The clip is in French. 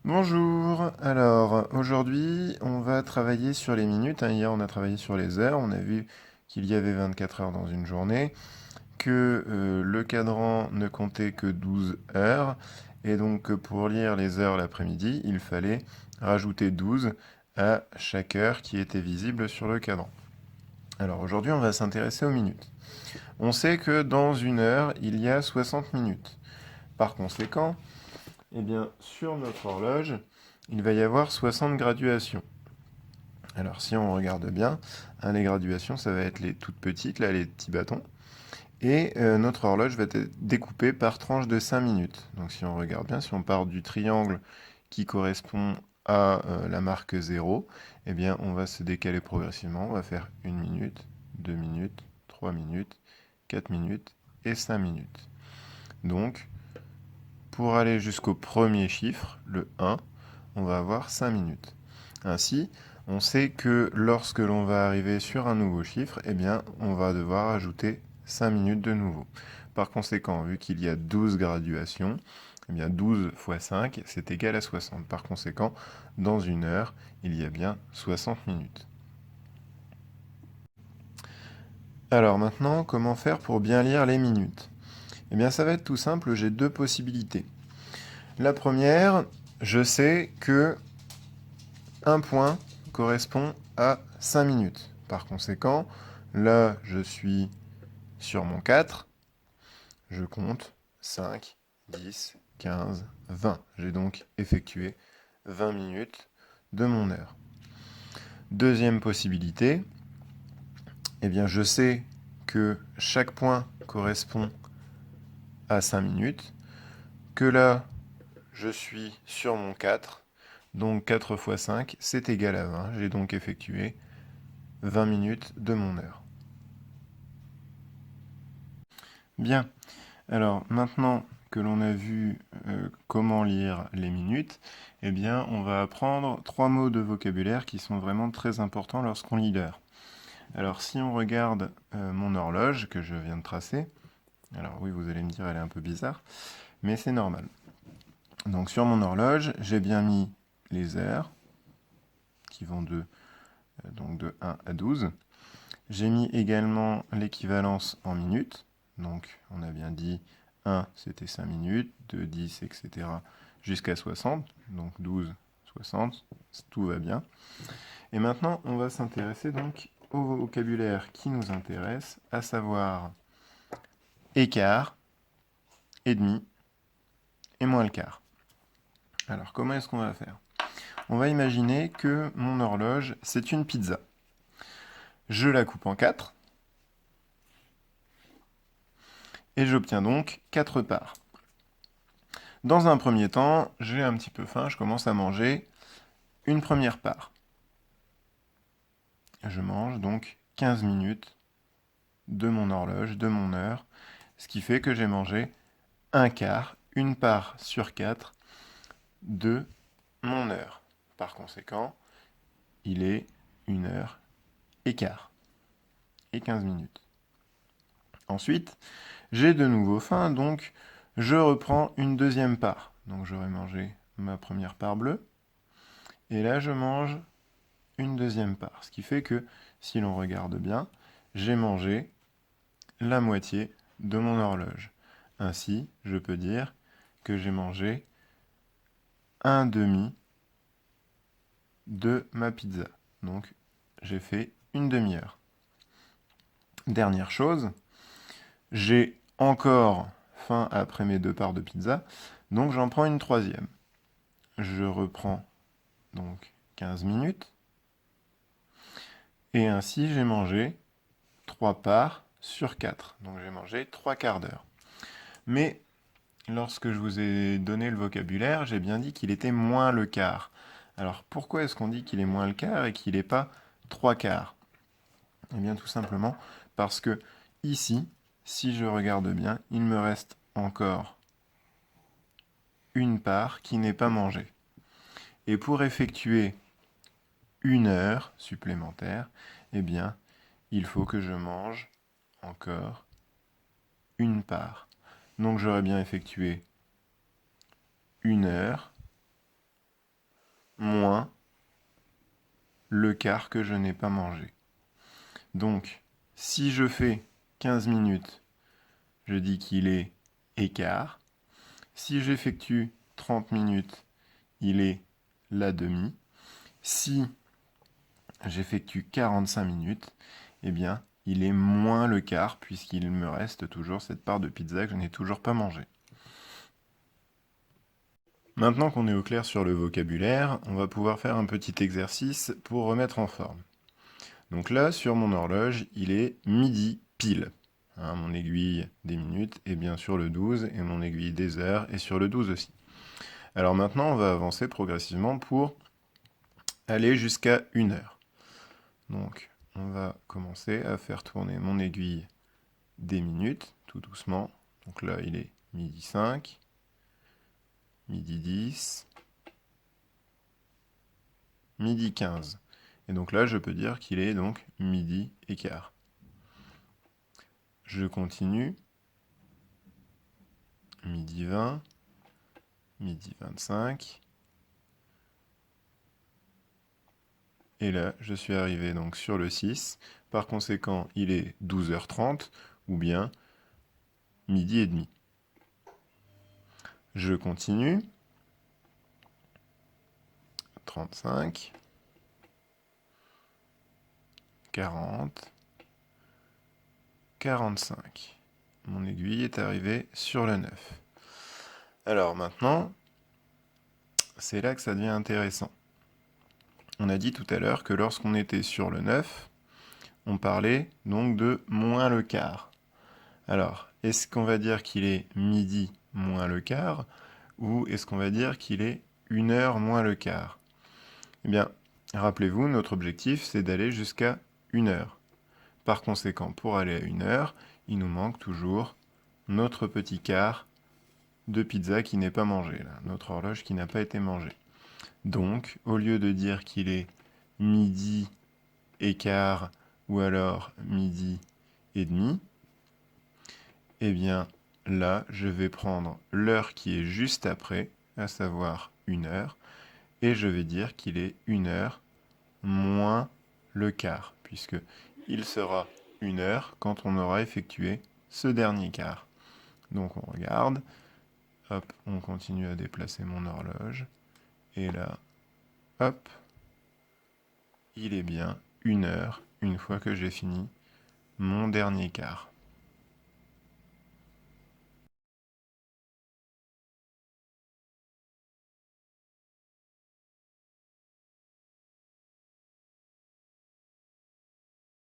Bonjour, alors aujourd'hui on va travailler sur les minutes, hein. Hier on a travaillé sur les heures, on a vu qu'il y avait 24 heures dans une journée, que le cadran ne comptait que 12 heures, et donc que pour lire les heures l'après-midi, il fallait rajouter 12 à chaque heure qui était visible sur le cadran. Alors aujourd'hui on va s'intéresser aux minutes. On sait que dans une heure il y a 60 minutes. Par conséquent, eh bien, sur notre horloge, il va y avoir 60 graduations. Alors si on regarde bien, hein, les graduations, ça va être les toutes petites, là, les petits bâtons. Et notre horloge va être découpée par tranches de 5 minutes. Donc si on regarde bien, si on part du triangle qui correspond à la marque 0, eh bien on va se décaler progressivement. On va faire 1 minute, 2 minutes, 3 minutes, 4 minutes et 5 minutes. Donc pour aller jusqu'au premier chiffre, le 1, on va avoir 5 minutes. Ainsi, on sait que lorsque l'on va arriver sur un nouveau chiffre, eh bien, on va devoir ajouter 5 minutes de nouveau. Par conséquent, vu qu'il y a 12 graduations, eh bien 12 fois 5, c'est égal à 60. Par conséquent, dans une heure, il y a bien 60 minutes. Alors maintenant, comment faire pour bien lire les minutes? Eh bien, ça va être tout simple, j'ai deux possibilités. La première, je sais que un point correspond à 5 minutes. Par conséquent, là, je suis sur mon 4, je compte 5, 10, 15, 20. J'ai donc effectué 20 minutes de mon heure. Deuxième possibilité, eh bien, je sais que chaque point correspond à 5 minutes, que là, je suis sur mon 4, donc 4 fois 5, c'est égal à 20. J'ai donc effectué 20 minutes de mon heure. Bien, alors maintenant que l'on a vu comment lire les minutes, eh bien on va apprendre trois mots de vocabulaire qui sont vraiment très importants lorsqu'on lit l'heure. Alors si on regarde mon horloge que je viens de tracer, alors oui vous allez me dire elle est un peu bizarre, mais c'est normal. Donc sur mon horloge, j'ai bien mis les heures qui vont donc de 1 à 12. J'ai mis également l'équivalence en minutes. Donc on a bien dit 1 c'était 5 minutes, 2, 10, etc. jusqu'à 60. Donc 12, 60, tout va bien. Et maintenant on va s'intéresser donc au vocabulaire qui nous intéresse, à savoir écart, et demi et moins le quart. Alors comment est-ce qu'on va faire? On va imaginer que mon horloge c'est une pizza. Je la coupe en 4 et j'obtiens donc 4 parts. Dans un premier temps, j'ai un petit peu faim, je commence à manger une première part. Je mange donc 15 minutes de mon horloge, de mon heure, ce qui fait que j'ai mangé un quart, une part sur 4 de mon heure. Par conséquent, il est 1 heure et quart et 15 minutes. Ensuite, j'ai de nouveau faim, donc je reprends une deuxième part. Donc j'aurais mangé ma première part bleue, et là je mange une deuxième part. Ce qui fait que, si l'on regarde bien, j'ai mangé la moitié de mon horloge. Ainsi, je peux dire que j'ai mangé un demi de ma pizza. Donc, j'ai fait une demi-heure. Dernière chose, j'ai encore faim après mes 2 parts de pizza, donc j'en prends une troisième. Je reprends donc 15 minutes, et ainsi j'ai mangé 3 parts sur 4. Donc j'ai mangé 3 quarts d'heure. Mais lorsque je vous ai donné le vocabulaire, j'ai bien dit qu'il était moins le quart. Alors pourquoi est-ce qu'on dit qu'il est moins le quart et qu'il n'est pas 3 quarts? Eh bien tout simplement parce que ici, si je regarde bien, il me reste encore une part qui n'est pas mangée. Et pour effectuer 1 heure supplémentaire, eh bien, il faut que je mange encore une part. Donc j'aurais bien effectué 1 heure moins le quart que je n'ai pas mangé. Donc, si je fais 15 minutes, je dis qu'il est écart. Si j'effectue 30 minutes, il est la demi. Si j'effectue 45 minutes, eh bien, il est moins le quart, puisqu'il me reste toujours cette part de pizza que je n'ai toujours pas mangée. Maintenant qu'on est au clair sur le vocabulaire, on va pouvoir faire un petit exercice pour remettre en forme. Donc là, sur mon horloge, il est midi pile. Hein, mon aiguille des minutes est bien sur le 12 et mon aiguille des heures est sur le 12 aussi. Alors maintenant, on va avancer progressivement pour aller jusqu'à 1 heure. Donc, on va commencer à faire tourner mon aiguille des minutes, tout doucement. Donc là, il est midi 5, midi 10, midi 15. Et donc là, je peux dire qu'il est donc midi et quart. Je continue. Midi 20, midi 25. Et là, je suis arrivé donc sur le 6. Par conséquent, il est 12h30 ou bien midi et demi. Je continue. 35, 40, 45. Mon aiguille est arrivée sur le 9. Alors maintenant, c'est là que ça devient intéressant. On a dit tout à l'heure que lorsqu'on était sur le 9, on parlait donc de moins le quart. Alors, est-ce qu'on va dire qu'il est midi moins le quart ou est-ce qu'on va dire qu'il est 1 heure moins le quart? Eh bien, rappelez-vous, notre objectif, c'est d'aller jusqu'à 1 heure. Par conséquent, pour aller à 1 heure, il nous manque toujours notre petit quart de pizza qui n'est pas mangé, là, notre horloge qui n'a pas été mangée. Donc, au lieu de dire qu'il est midi et quart ou alors midi et demi, eh bien là, je vais prendre l'heure qui est juste après, à savoir 1 heure, et je vais dire qu'il est 1 heure moins le quart, puisque il sera 1 heure quand on aura effectué ce dernier quart. Donc on regarde, hop, on continue à déplacer mon horloge, et là, hop, il est bien 1 heure une fois que j'ai fini mon dernier quart.